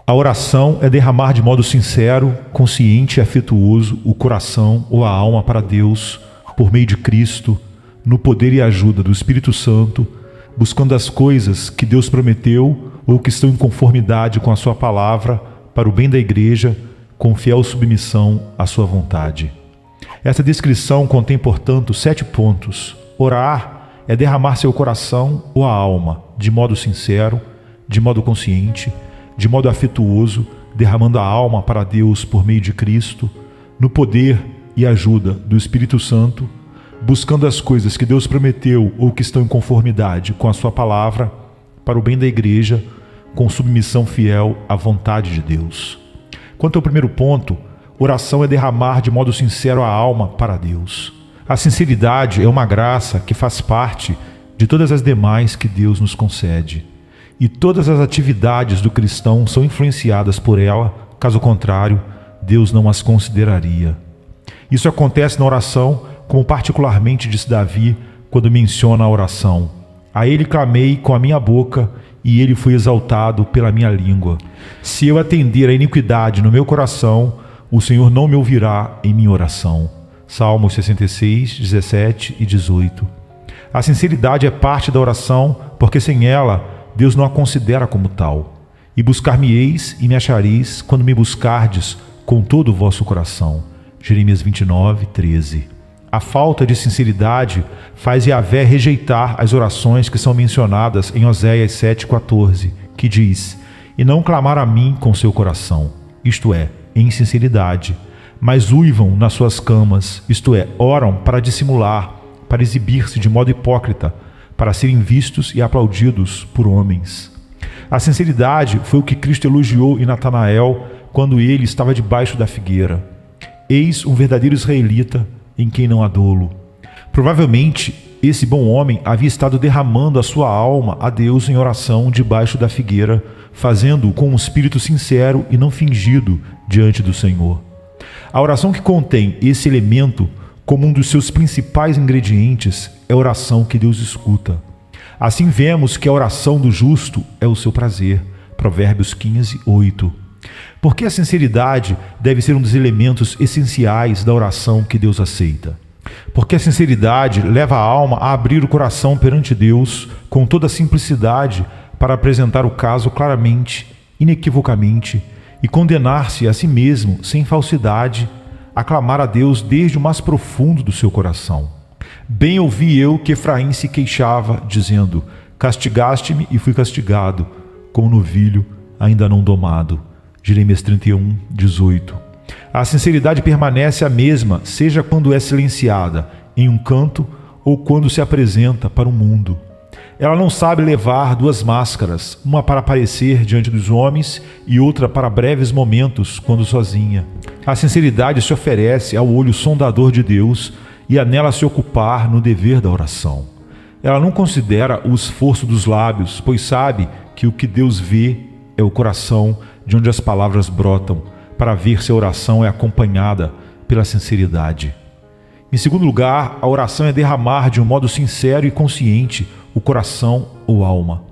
A oração é derramar de modo sincero, consciente e afetuoso o coração ou a alma para Deus, por meio de Cristo, no poder e ajuda do Espírito Santo, buscando as coisas que Deus prometeu ou que estão em conformidade com a sua palavra, para o bem da igreja, com fiel submissão à sua vontade. Essa descrição contém, portanto, 7 pontos. Orar é derramar seu coração ou a alma, de modo sincero, de modo consciente, de modo afetuoso, derramando a alma para Deus por meio de Cristo, no poder e ajuda do Espírito Santo, buscando as coisas que Deus prometeu ou que estão em conformidade com a sua palavra, para o bem da igreja, com submissão fiel à vontade de Deus. Quanto ao primeiro ponto, oração é derramar de modo sincero a alma para Deus. A sinceridade é uma graça que faz parte de todas as demais que Deus nos concede. E todas as atividades do cristão são influenciadas por ela, caso contrário, Deus não as consideraria. Isso acontece na oração, como particularmente disse Davi, quando menciona a oração. A ele clamei com a minha boca, e ele foi exaltado pela minha língua. Se eu atender a iniquidade no meu coração, o Senhor não me ouvirá em minha oração. Salmos 66, 17 e 18. A sinceridade é parte da oração, porque sem ela, Deus não a considera como tal. E buscar-me-eis e me achareis quando me buscardes com todo o vosso coração. Jeremias 29, 13. A falta de sinceridade faz Yahvé rejeitar as orações que são mencionadas em Oséias 7,14, que diz: E não clamar a mim com seu coração, isto é, em sinceridade, mas uivam nas suas camas, isto é, oram para dissimular, para exibir-se de modo hipócrita, para serem vistos e aplaudidos por homens. A sinceridade foi o que Cristo elogiou em Natanael quando ele estava debaixo da figueira. Eis um verdadeiro israelita em quem não há dolo. Provavelmente, esse bom homem havia estado derramando a sua alma a Deus em oração debaixo da figueira, fazendo-o com um espírito sincero e não fingido diante do Senhor. A oração que contém esse elemento como um dos seus principais ingredientes é a oração que Deus escuta. Assim vemos que a oração do justo é o seu prazer. Provérbios 15, 8. Porque a sinceridade deve ser um dos elementos essenciais da oração que Deus aceita. Porque a sinceridade leva a alma a abrir o coração perante Deus com toda a simplicidade para apresentar o caso claramente, inequivocamente e condenar-se a si mesmo sem falsidade, a clamar a Deus desde o mais profundo do seu coração. Bem ouvi eu que Efraim se queixava, dizendo: Castigaste-me e fui castigado, como novilho ainda não domado. Jeremias 31, 18. A sinceridade permanece a mesma, seja quando é silenciada em um canto ou quando se apresenta para o mundo. Ela não sabe levar 2 máscaras, uma para aparecer diante dos homens e outra para breves momentos, quando sozinha. A sinceridade se oferece ao olho sondador de Deus e a nela se ocupar no dever da oração. Ela não considera o esforço dos lábios, pois sabe que o que Deus vê é o coração de onde as palavras brotam, para ver se a oração é acompanhada pela sinceridade. Em segundo lugar, a oração é derramar de um modo sincero e consciente o coração ou alma.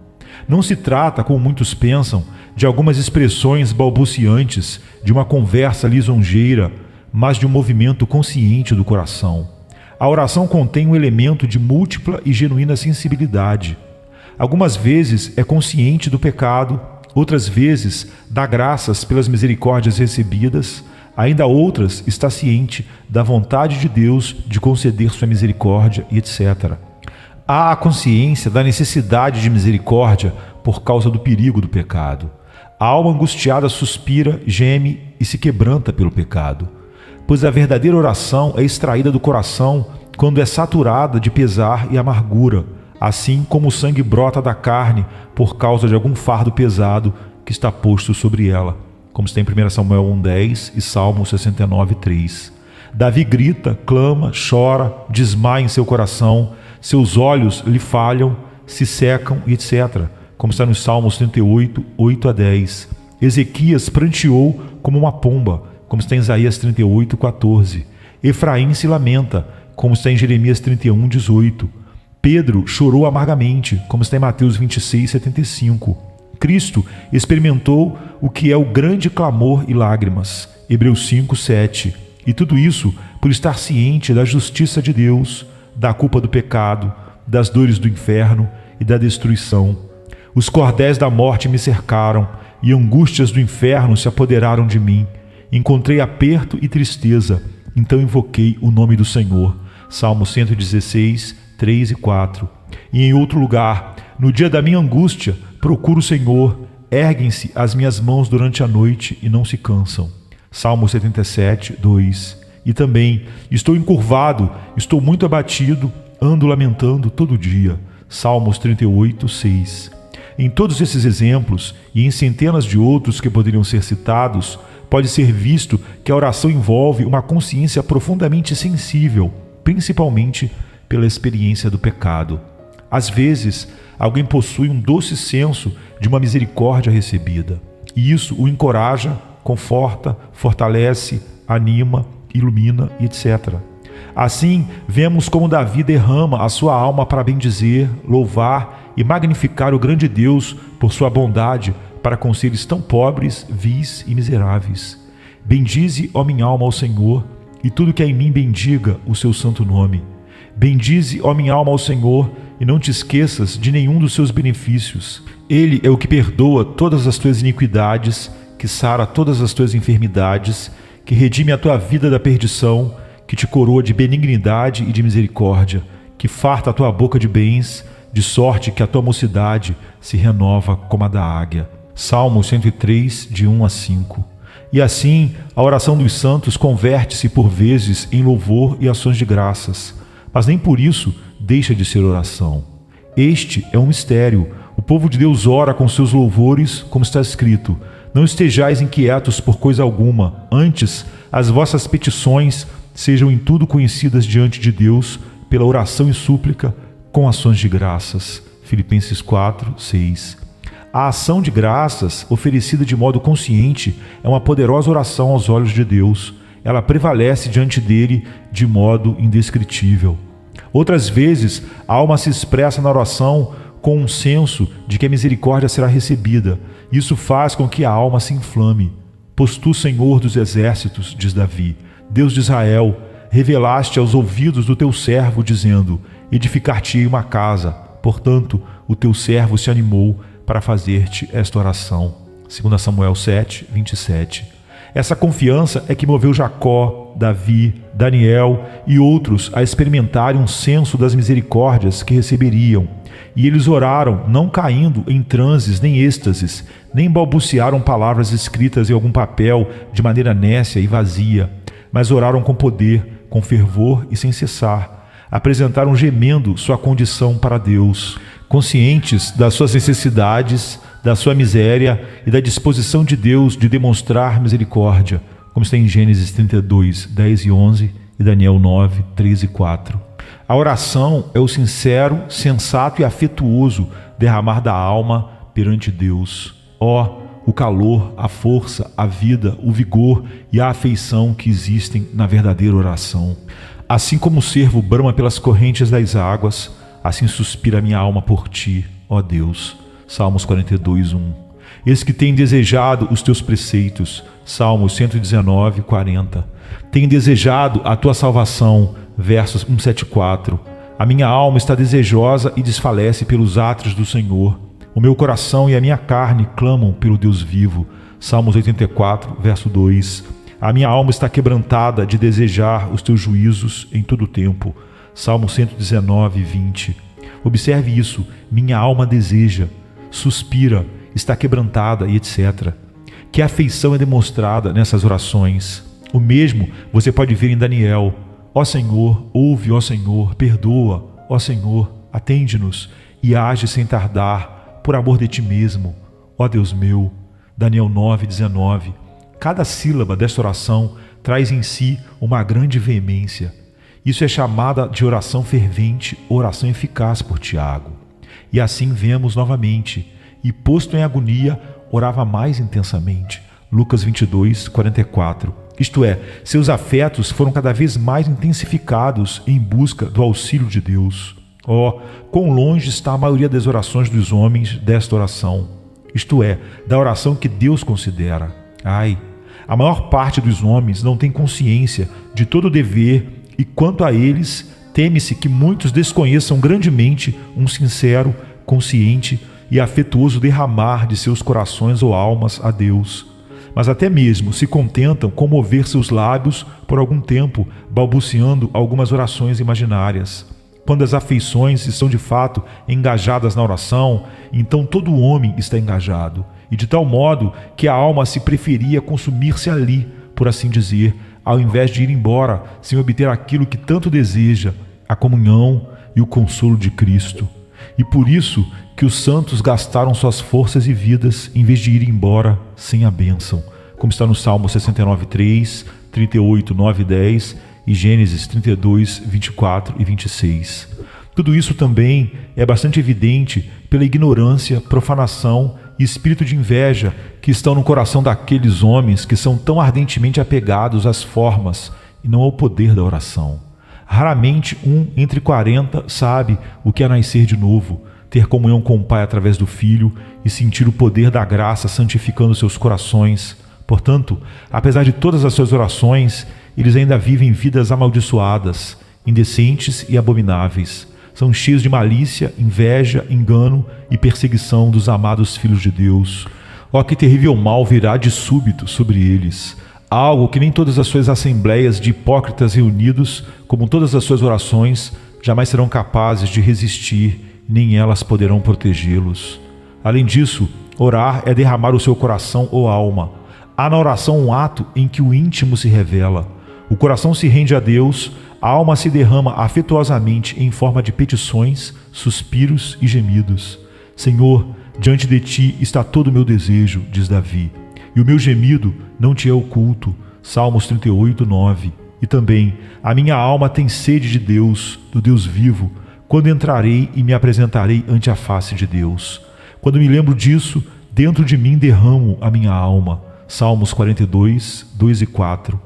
Não se trata, como muitos pensam, de algumas expressões balbuciantes, de uma conversa lisonjeira, mas de um movimento consciente do coração. A oração contém um elemento de múltipla e genuína sensibilidade. Algumas vezes é consciente do pecado, outras vezes dá graças pelas misericórdias recebidas, ainda outras está ciente da vontade de Deus de conceder sua misericórdia e etc. Há a consciência da necessidade de misericórdia por causa do perigo do pecado. A alma angustiada suspira, geme e se quebranta pelo pecado. Pois a verdadeira oração é extraída do coração quando é saturada de pesar e amargura, assim como o sangue brota da carne por causa de algum fardo pesado que está posto sobre ela, como está em 1 Samuel 1,10 e Salmo 69,3. Davi grita, clama, chora, desmaia em seu coração, seus olhos lhe falham, se secam e etc., como está nos Salmos 38, 8 a 10. Ezequias pranteou como uma pomba, como está em Isaías 38, 14. Efraim se lamenta, como está em Jeremias 31, 18. Pedro chorou amargamente, como está em Mateus 26, 75. Cristo experimentou o que é o grande clamor e lágrimas, Hebreus 5:7, e tudo isso por estar ciente da justiça de Deus, da culpa do pecado, das dores do inferno e da destruição. Os cordéis da morte me cercaram e angústias do inferno se apoderaram de mim. Encontrei aperto e tristeza, então invoquei o nome do Senhor. Salmo 116, 3 e 4. E em outro lugar, no dia da minha angústia, procuro o Senhor, erguem-se as minhas mãos durante a noite e não se cansam. Salmo 77, 2. E também, estou encurvado, estou muito abatido, ando lamentando todo dia. Salmos 38, 6. Em todos esses exemplos, e em centenas de outros que poderiam ser citados, pode ser visto que a oração envolve uma consciência profundamente sensível, principalmente pela experiência do pecado. Às vezes, alguém possui um doce senso de uma misericórdia recebida, e isso o encoraja, conforta, fortalece, anima, ilumina, etc. Assim, vemos como Davi derrama a sua alma para bendizer, louvar e magnificar o grande Deus por sua bondade para com seres tão pobres, vis e miseráveis. Bendize, ó minha alma, ao Senhor, e tudo que é em mim bendiga o seu santo nome. Bendize, ó minha alma, ao Senhor, e não te esqueças de nenhum dos seus benefícios. Ele é o que perdoa todas as tuas iniquidades, que sara todas as tuas enfermidades, que redime a tua vida da perdição, que te coroa de benignidade e de misericórdia, que farta a tua boca de bens, de sorte que a tua mocidade se renova como a da águia. Salmo 103, de 1 a 5. E assim, a oração dos santos converte-se por vezes em louvor e ações de graças, mas nem por isso deixa de ser oração. Este é um mistério. O povo de Deus ora com seus louvores, como está escrito: não estejais inquietos por coisa alguma, antes as vossas petições sejam em tudo conhecidas diante de Deus pela oração e súplica com ações de graças. Filipenses 4, 6. A ação de graças, oferecida de modo consciente, é uma poderosa oração aos olhos de Deus. Ela prevalece diante dele de modo indescritível. Outras vezes, a alma se expressa na oração com um senso de que a misericórdia será recebida. Isso faz com que a alma se inflame. Pois tu, Senhor dos exércitos, diz Davi, Deus de Israel, revelaste aos ouvidos do teu servo, dizendo: edificar-te-ei uma casa. Portanto, o teu servo se animou para fazer-te esta oração. 2 Samuel 7, 27. Essa confiança é que moveu Jacó, Davi, Daniel e outros a experimentarem um senso das misericórdias que receberiam. E eles oraram, não caindo em transes nem êxtases, nem balbuciaram palavras escritas em algum papel de maneira nécia e vazia, mas oraram com poder, com fervor e sem cessar. Apresentaram gemendo sua condição para Deus, conscientes das suas necessidades, da sua miséria e da disposição de Deus de demonstrar misericórdia, como está em Gênesis 32, 10 e 11 e Daniel 9, 3 e 4. A oração é o sincero, sensato e afetuoso derramar da alma perante Deus. O calor, a força, a vida, o vigor e a afeição que existem na verdadeira oração. Assim como o cervo brama pelas correntes das águas, assim suspira minha alma por ti, ó Deus. Salmos 42, 1. Eis que tem desejado os teus preceitos. Salmos 119, 40. Tenho desejado a tua salvação. Versos 174. A minha alma está desejosa e desfalece pelos átrios do Senhor. O meu coração e a minha carne clamam pelo Deus vivo. Salmos 84, verso 2. A minha alma está quebrantada de desejar os teus juízos em todo o tempo. Salmo 119, 20. Observe isso. Minha alma deseja, suspira, está quebrantada e etc. Que afeição é demonstrada nessas orações. O mesmo você pode ver em Daniel. Ó Senhor, ouve, ó Senhor, perdoa, ó Senhor, atende-nos e age sem tardar, por amor de ti mesmo, ó Deus meu. Daniel 9, 19. Cada sílaba desta oração traz em si uma grande veemência. Isso é chamada de oração fervente, oração eficaz por Tiago. E assim vemos novamente, e posto em agonia, orava mais intensamente. Lucas 22, 44. Isto é, seus afetos foram cada vez mais intensificados em busca do auxílio de Deus. Quão longe está a maioria das orações dos homens desta oração. isto é, da oração que Deus considera. Ai, a maior parte dos homens não tem consciência de todo o dever e, quanto a eles, teme-se que muitos desconheçam grandemente um sincero, consciente e afetuoso derramar de seus corações ou almas a Deus. Mas até mesmo se contentam com mover seus lábios por algum tempo, balbuciando algumas orações imaginárias. Quando as afeições estão de fato engajadas na oração, então todo homem está engajado, e de tal modo que a alma se preferia consumir-se ali, por assim dizer, ao invés de ir embora sem obter aquilo que tanto deseja, a comunhão e o consolo de Cristo. E por isso que os santos gastaram suas forças e vidas em vez de ir embora sem a bênção, como está no Salmo 69:3, 38, 9 e 10 e Gênesis 32, 24 e 26. Tudo isso também é bastante evidente pela ignorância, profanação e espírito de inveja que estão no coração daqueles homens que são tão ardentemente apegados às formas e não ao poder da oração. Raramente um entre 40 sabe o que é nascer de novo, ter comunhão com o Pai através do Filho e sentir o poder da graça santificando seus corações. Portanto, apesar de todas as suas orações, eles ainda vivem vidas amaldiçoadas, indecentes e abomináveis. São cheios de malícia, inveja, engano e perseguição dos amados filhos de Deus. Ó, que terrível mal virá de súbito sobre eles. Algo que nem todas as suas assembleias de hipócritas reunidos, como todas as suas orações, jamais serão capazes de resistir, nem elas poderão protegê-los. Além disso, orar é derramar o seu coração ou alma. Há na oração um ato em que o íntimo se revela. O coração se rende a Deus, a alma se derrama afetuosamente em forma de petições, suspiros e gemidos. Senhor, diante de ti está todo o meu desejo, diz Davi, e o meu gemido não te é oculto. Salmos 38, 9. E também, a minha alma tem sede de Deus, do Deus vivo, quando entrarei e me apresentarei ante a face de Deus. Quando me lembro disso, dentro de mim derramo a minha alma. Salmos 42, 2 e 4.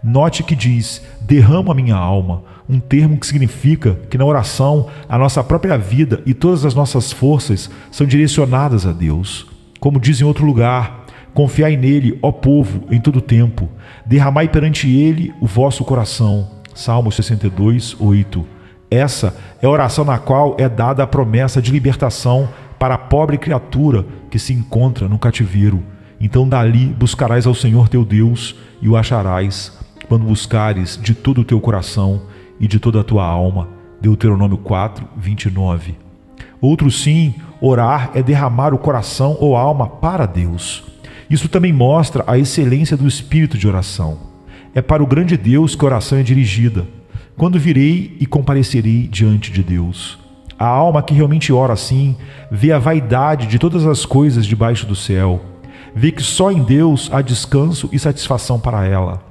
Note que diz, derramo a minha alma, um termo que significa que na oração a nossa própria vida e todas as nossas forças são direcionadas a Deus. Como diz em outro lugar, confiai nele, ó povo, em todo tempo, derramai perante ele o vosso coração. Salmos 62, 8. Essa é a oração na qual é dada a promessa de libertação para a pobre criatura que se encontra no cativeiro. Então dali buscarás ao Senhor teu Deus e o acharás, quando buscares de todo o teu coração e de toda a tua alma. Deuteronômio 4, 29. Outro sim, orar é derramar o coração ou alma para Deus. Isso também mostra a excelência do espírito de oração. É para o grande Deus que a oração é dirigida. Quando virei e comparecerei diante de Deus. A alma que realmente ora assim, vê a vaidade de todas as coisas debaixo do céu. Vê que só em Deus há descanso e satisfação para ela.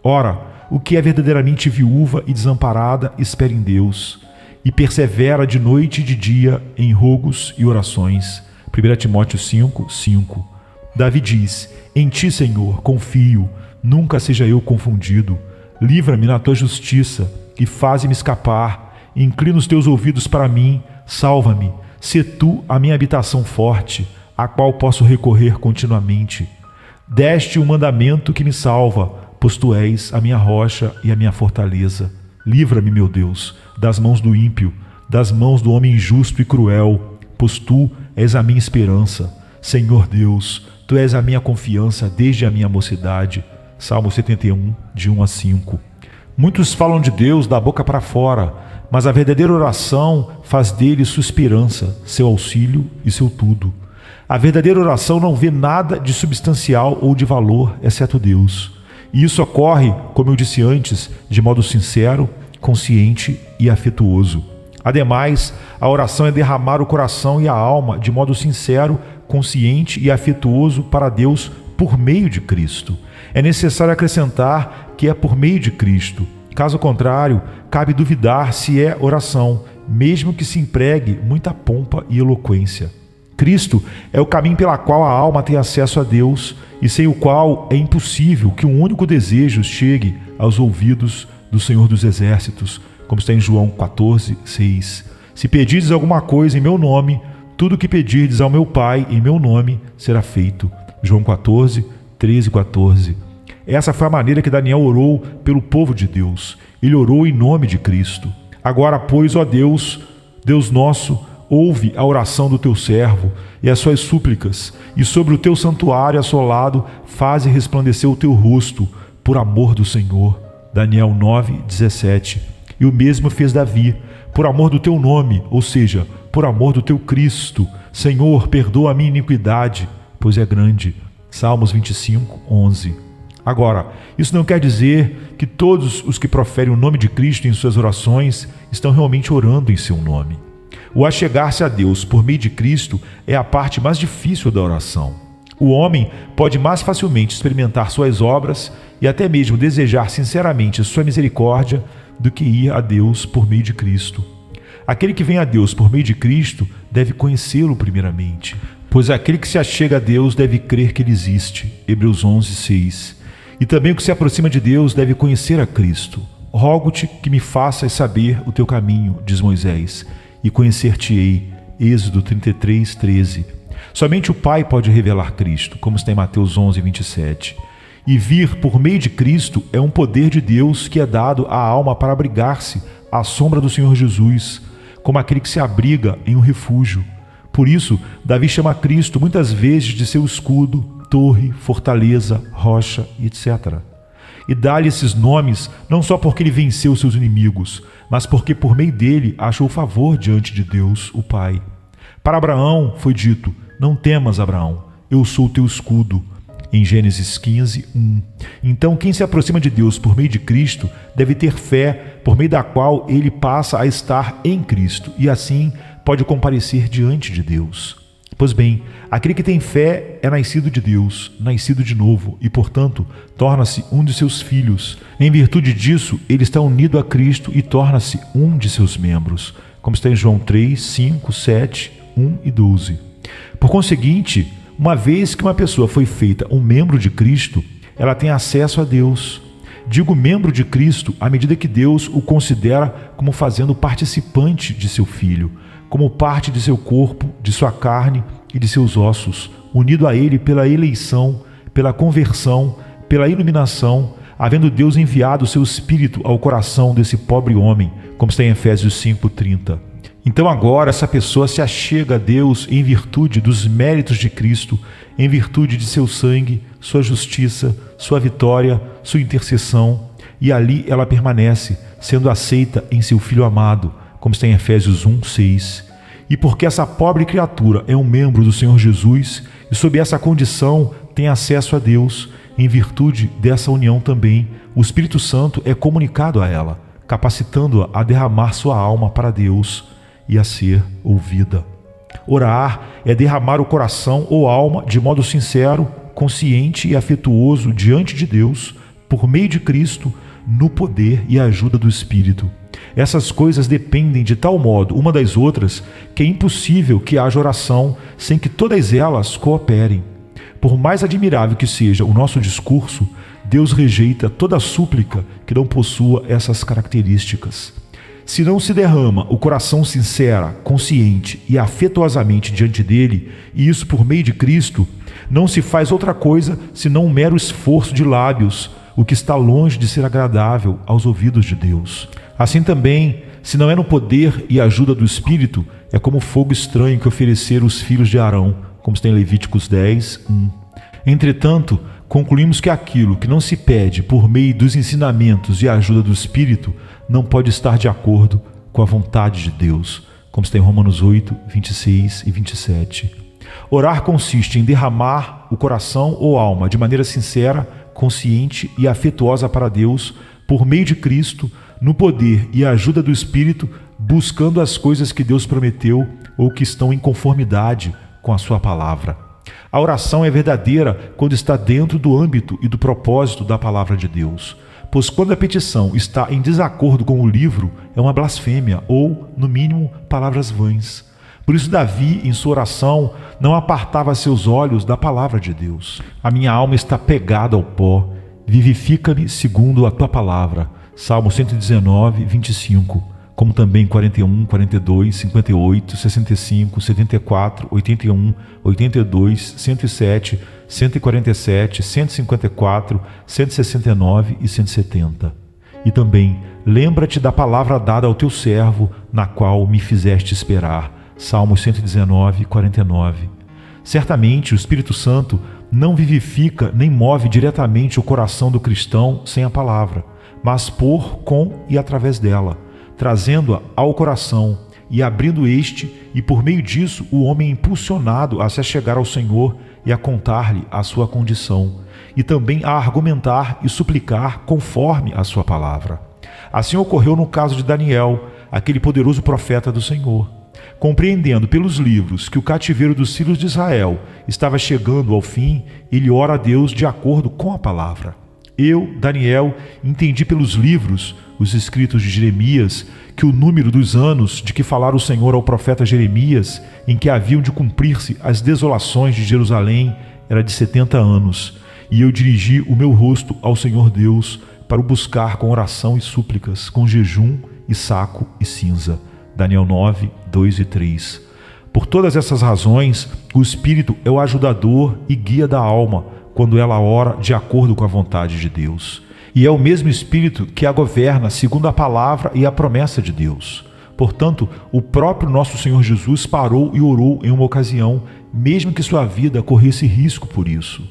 Ora, o que é verdadeiramente viúva e desamparada espera em Deus, e persevera de noite e de dia em rogos e orações. 1 Timóteo 5, 5. Davi diz, em ti, Senhor, confio, nunca seja eu confundido. Livra-me na tua justiça e faze-me escapar. Inclina os teus ouvidos para mim, salva-me. Sê tu a minha habitação forte, a qual posso recorrer continuamente. Deste um mandamento que me salva, pois tu és a minha rocha e a minha fortaleza. Livra-me, meu Deus, das mãos do ímpio, das mãos do homem injusto e cruel, pois tu és a minha esperança. Senhor Deus, tu és a minha confiança desde a minha mocidade. Salmo 71, de 1 a 5. Muitos falam de Deus da boca para fora, mas a verdadeira oração faz dele sua esperança, seu auxílio e seu tudo. A verdadeira oração não vê nada de substancial ou de valor, exceto Deus. E isso ocorre, como eu disse antes, de modo sincero, consciente e afetuoso. Ademais, a oração é derramar o coração e a alma de modo sincero, consciente e afetuoso para Deus por meio de Cristo. É necessário acrescentar que é por meio de Cristo. Caso contrário, cabe duvidar se é oração, mesmo que se empregue muita pompa e eloquência. Cristo é o caminho pela qual a alma tem acesso a Deus e sem o qual é impossível que um único desejo chegue aos ouvidos do Senhor dos Exércitos, como está em João 14, 6. Se pedires alguma coisa em meu nome, tudo o que pedirdes ao meu Pai em meu nome será feito. João 14, 13 e 14. Essa foi a maneira que Daniel orou pelo povo de Deus. Ele orou em nome de Cristo. Agora, pois, ó Deus, Deus nosso, ouve a oração do teu servo e as suas súplicas, e sobre o teu santuário assolado faze resplandecer o teu rosto, por amor do Senhor. Daniel 9, 17. E o mesmo fez Davi, por amor do teu nome, ou seja, por amor do teu Cristo. Senhor, perdoa a minha iniquidade, pois é grande. Salmos 25, 11. Agora, isso não quer dizer que todos os que proferem o nome de Cristo em suas orações estão realmente orando em seu nome. O achegar-se a Deus por meio de Cristo é a parte mais difícil da oração. O homem pode mais facilmente experimentar suas obras e até mesmo desejar sinceramente sua misericórdia do que ir a Deus por meio de Cristo. Aquele que vem a Deus por meio de Cristo deve conhecê-lo primeiramente, pois aquele que se achega a Deus deve crer que Ele existe. Hebreus 11, 6. E também o que se aproxima de Deus deve conhecer a Cristo. Rogo-te que me faças saber o teu caminho, diz Moisés, e conhecer-te-ei. Êxodo 33, 13. Somente o Pai pode revelar Cristo, como está em Mateus 11, 27. E vir por meio de Cristo é um poder de Deus que é dado à alma para abrigar-se à sombra do Senhor Jesus, como aquele que se abriga em um refúgio. Por isso, Davi chama Cristo muitas vezes de seu escudo, torre, fortaleza, rocha, etc. E dá-lhe esses nomes não só porque ele venceu seus inimigos, mas porque por meio dele achou favor diante de Deus, o Pai. Para Abraão foi dito: não temas, Abraão, eu sou o teu escudo. Em Gênesis 15, 1. Então, quem se aproxima de Deus por meio de Cristo deve ter fé, por meio da qual ele passa a estar em Cristo e assim pode comparecer diante de Deus. Pois bem, aquele que tem fé é nascido de Deus, nascido de novo e, portanto, torna-se um de seus filhos. Em virtude disso, ele está unido a Cristo e torna-se um de seus membros, como está em João 3, 5, 7, 1 e 12. Por conseguinte, uma vez que uma pessoa foi feita um membro de Cristo, ela tem acesso a Deus. Digo membro de Cristo à medida que Deus o considera como fazendo participante de seu Filho, como parte de seu corpo, de sua carne e de seus ossos, unido a Ele pela eleição, pela conversão, pela iluminação, havendo Deus enviado o seu Espírito ao coração desse pobre homem, como está em Efésios 5:30. Então agora essa pessoa se achega a Deus em virtude dos méritos de Cristo, em virtude de seu sangue, sua justiça, sua vitória, sua intercessão, e ali ela permanece, sendo aceita em seu Filho amado, como está em Efésios 1, 6. E porque essa pobre criatura é um membro do Senhor Jesus, e sob essa condição tem acesso a Deus, em virtude dessa união também, o Espírito Santo é comunicado a ela, capacitando-a a derramar sua alma para Deus e a ser ouvida. Orar é derramar o coração ou alma de modo sincero, consciente e afetuoso diante de Deus, por meio de Cristo, no poder e ajuda do Espírito. Essas coisas dependem de tal modo uma das outras que é impossível que haja oração sem que todas elas cooperem. Por mais admirável que seja o nosso discurso, Deus rejeita toda súplica que não possua essas características. Se não se derrama o coração sincera, consciente e afetuosamente diante dele, e isso por meio de Cristo, não se faz outra coisa senão um mero esforço de lábios, o que está longe de ser agradável aos ouvidos de Deus. Assim também, se não é no poder e ajuda do Espírito, é como fogo estranho que ofereceram os filhos de Arão, como está em Levíticos 10, 1. Entretanto, concluímos que aquilo que não se pede por meio dos ensinamentos e ajuda do Espírito não pode estar de acordo com a vontade de Deus, como está em Romanos 8, 26 e 27. Orar consiste em derramar o coração ou alma de maneira sincera, consciente e afetuosa para Deus, por meio de Cristo, no poder e ajuda do Espírito, buscando as coisas que Deus prometeu ou que estão em conformidade com a sua palavra. A oração é verdadeira quando está dentro do âmbito e do propósito da palavra de Deus, pois quando a petição está em desacordo com o livro, é uma blasfêmia ou, no mínimo, palavras vãs. Por isso Davi, em sua oração, não apartava seus olhos da palavra de Deus. A minha alma está pegada ao pó, vivifica-me segundo a tua palavra. Salmo 119, 25. como também 41, 42, 58, 65, 74, 81, 82, 107, 147, 154, 169 e 170. E também, lembra-te da palavra dada ao teu servo, na qual me fizeste esperar. Salmos 119, 49. Certamente o Espírito Santo não vivifica nem move diretamente o coração do cristão sem a palavra, mas por, com e através dela, trazendo-a ao coração e abrindo este, e por meio disso o homem é impulsionado a se achegar ao Senhor e a contar-lhe a sua condição, e também a argumentar e suplicar conforme a sua palavra. Assim ocorreu no caso de Daniel, aquele poderoso profeta do Senhor. Compreendendo pelos livros que o cativeiro dos filhos de Israel estava chegando ao fim, ele ora a Deus de acordo com a palavra. Eu, Daniel, entendi pelos livros, os escritos de Jeremias, que o número dos anos de que falara o Senhor ao profeta Jeremias, em que haviam de cumprir-se as desolações de Jerusalém, era de 70 anos. E eu dirigi o meu rosto ao Senhor Deus para o buscar com oração e súplicas, com jejum e saco e cinza. Daniel 9, 2 e 3. Por todas essas razões, o Espírito é o ajudador e guia da alma, quando ela ora de acordo com a vontade de Deus. E é o mesmo Espírito que a governa segundo a palavra e a promessa de Deus. Portanto, o próprio nosso Senhor Jesus parou e orou em uma ocasião, mesmo que sua vida corresse risco por isso.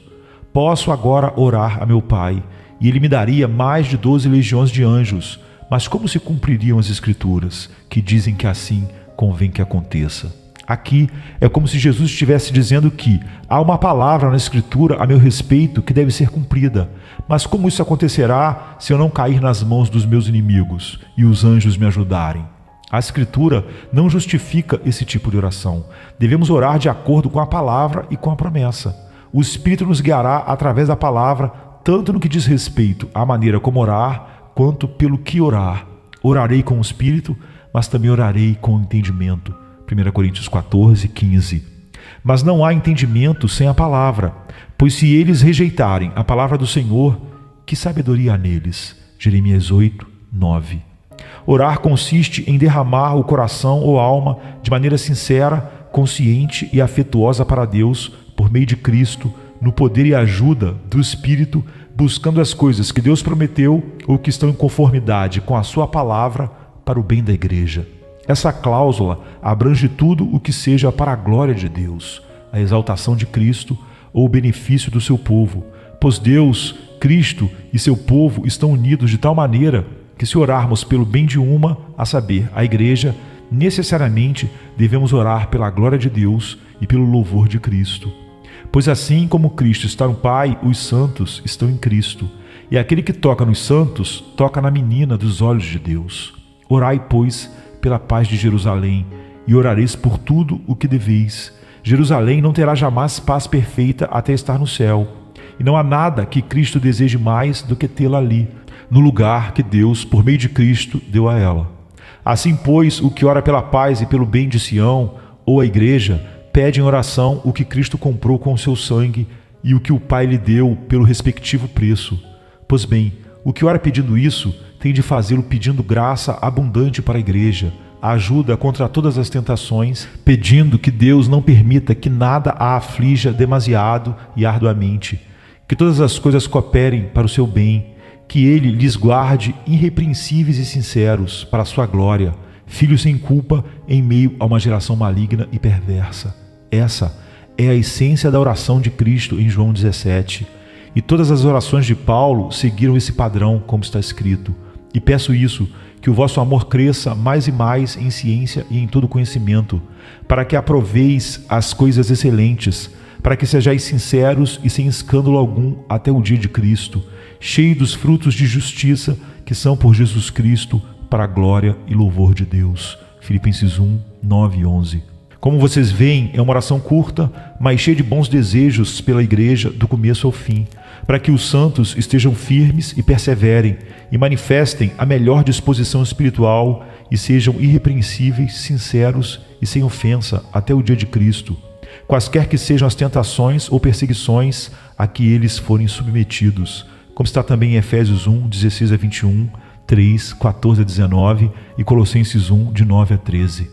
Posso agora orar a meu Pai, e Ele me daria mais de 12 legiões de anjos, mas como se cumpririam as Escrituras, que dizem que assim convém que aconteça? Aqui é como se Jesus estivesse dizendo que há uma palavra na Escritura a meu respeito que deve ser cumprida. Mas como isso acontecerá se eu não cair nas mãos dos meus inimigos e os anjos me ajudarem? A Escritura não justifica esse tipo de oração. Devemos orar de acordo com a palavra e com a promessa. O Espírito nos guiará através da palavra, tanto no que diz respeito à maneira como orar, quanto pelo que orar. Orarei com o Espírito, mas também orarei com o entendimento. 1 Coríntios 14, 15. Mas não há entendimento sem a palavra, pois se eles rejeitarem a palavra do Senhor, que sabedoria há neles? Jeremias 8, 9. Orar consiste em derramar o coração ou alma de maneira sincera, consciente e afetuosa para Deus, por meio de Cristo, no poder e ajuda do Espírito, buscando as coisas que Deus prometeu ou que estão em conformidade com a sua palavra para o bem da igreja. Essa cláusula abrange tudo o que seja para a glória de Deus, a exaltação de Cristo ou o benefício do seu povo, pois Deus, Cristo e seu povo estão unidos de tal maneira que, se orarmos pelo bem de uma, a saber, a igreja, necessariamente devemos orar pela glória de Deus e pelo louvor de Cristo. Pois assim como Cristo está no Pai, os santos estão em Cristo, e aquele que toca nos santos, toca na menina dos olhos de Deus. Orai, pois, pela paz de Jerusalém, e orareis por tudo o que deveis. Jerusalém não terá jamais paz perfeita até estar no céu, e não há nada que Cristo deseje mais do que tê-la ali, no lugar que Deus, por meio de Cristo, deu a ela. Assim, pois, o que ora pela paz e pelo bem de Sião, ou a igreja, pede em oração o que Cristo comprou com o seu sangue e o que o Pai lhe deu pelo respectivo preço. Pois bem, o que ora pedindo isso, tem de fazê-lo pedindo graça abundante para a igreja, ajuda contra todas as tentações, pedindo que Deus não permita que nada a aflija demasiado e arduamente, que todas as coisas cooperem para o seu bem, que Ele lhes guarde irrepreensíveis e sinceros para a sua glória, filhos sem culpa em meio a uma geração maligna e perversa. Essa é a essência da oração de Cristo em João 17. E todas as orações de Paulo seguiram esse padrão, como está escrito. E peço isso, que o vosso amor cresça mais e mais em ciência e em todo conhecimento, para que aproveis as coisas excelentes, para que sejais sinceros e sem escândalo algum até o dia de Cristo, cheio dos frutos de justiça que são por Jesus Cristo, para a glória e louvor de Deus. Filipenses 1, 9 e 11. Como vocês veem, é uma oração curta, mas cheia de bons desejos pela igreja do começo ao fim, para que os santos estejam firmes e perseverem e manifestem a melhor disposição espiritual e sejam irrepreensíveis, sinceros e sem ofensa até o dia de Cristo, quaisquer que sejam as tentações ou perseguições a que eles forem submetidos, como está também em Efésios 1, 16 a 21, 3, 14 a 19 e Colossenses 1, de 9 a 13.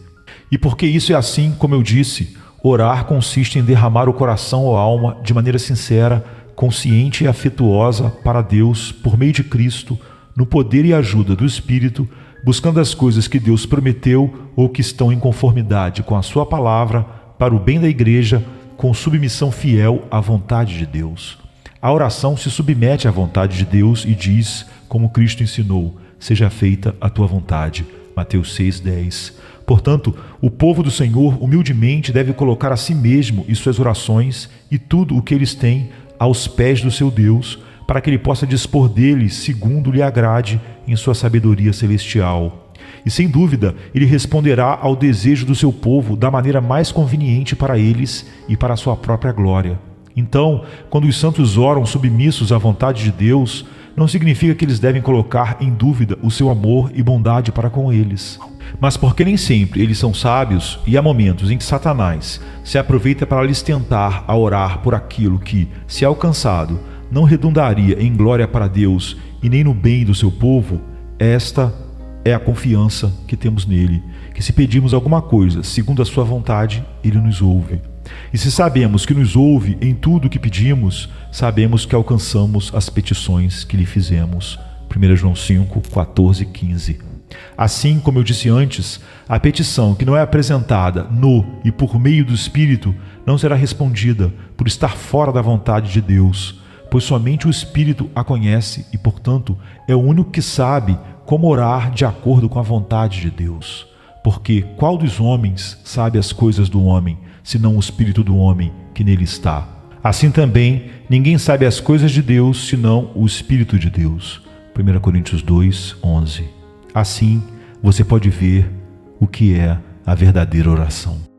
E porque isso é assim, como eu disse, orar consiste em derramar o coração ou alma de maneira sincera, consciente e afetuosa para Deus por meio de Cristo, no poder e ajuda do Espírito, buscando as coisas que Deus prometeu ou que estão em conformidade com a sua palavra, para o bem da igreja, com submissão fiel à vontade de Deus. A oração se submete à vontade de Deus e diz, como Cristo ensinou, seja feita a tua vontade. Mateus 6:10. Portanto, o povo do Senhor humildemente deve colocar a si mesmo e suas orações e tudo o que eles têm aos pés do seu Deus, para que ele possa dispor deles segundo lhe agrade em sua sabedoria celestial. E sem dúvida, ele responderá ao desejo do seu povo da maneira mais conveniente para eles e para a sua própria glória. Então, quando os santos oram submissos à vontade de Deus, não significa que eles devem colocar em dúvida o seu amor e bondade para com eles. Mas porque nem sempre eles são sábios e há momentos em que Satanás se aproveita para lhes tentar a orar por aquilo que, se alcançado, não redundaria em glória para Deus e nem no bem do seu povo, esta é a confiança que temos nele, que se pedirmos alguma coisa segundo a sua vontade, ele nos ouve. E se sabemos que nos ouve em tudo o que pedimos, sabemos que alcançamos as petições que lhe fizemos. 1 João 5, 14 e 15. Assim, como eu disse antes, a petição que não é apresentada no e por meio do Espírito não será respondida por estar fora da vontade de Deus, pois somente o Espírito a conhece e, portanto, é o único que sabe como orar de acordo com a vontade de Deus. Porque qual dos homens sabe as coisas do homem, senão o Espírito do homem que nele está? Assim também, ninguém sabe as coisas de Deus, senão o Espírito de Deus. 1 Coríntios 2, 11. Assim, você pode ver o que é a verdadeira oração.